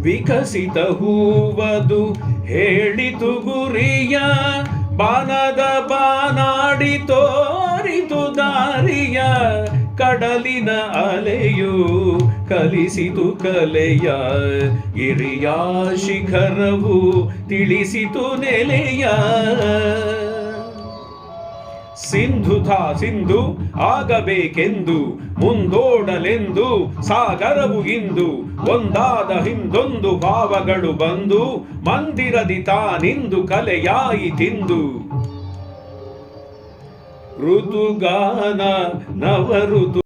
ವಿಕಸಿತ ಹೂವದು ಹೇಳಿತು ಗುರಿಯ, ಬಾನದ ಬಾನಾಡಿ ತೋರಿತು ದಾರಿಯ, ಕಡಲಿನ ಅಲೆಯು ಕಲಿಸಿತು ಕಲೆಯ, ಗಿರಿಯ ಶಿಖರವು ತಿಳಿಸಿತು ನೆಲೆಯ. ಸಿಂಧುತಾ ಸಿಂಧು ಆಗಬೇಕೆಂದು ಮುಂದೋಡಲೆಂದು ಸಾಗರವು ಇಂದು, ಒಂದಾದ ಹಿಂದೊಂದು ಭಾವಗಳು ಬಂದು ಮಂದಿರದಿ ತಾನಿಂದು ಕಲೆಯಾಯಿತಿಂದು. ಋತುಗಾನ ನವಋತು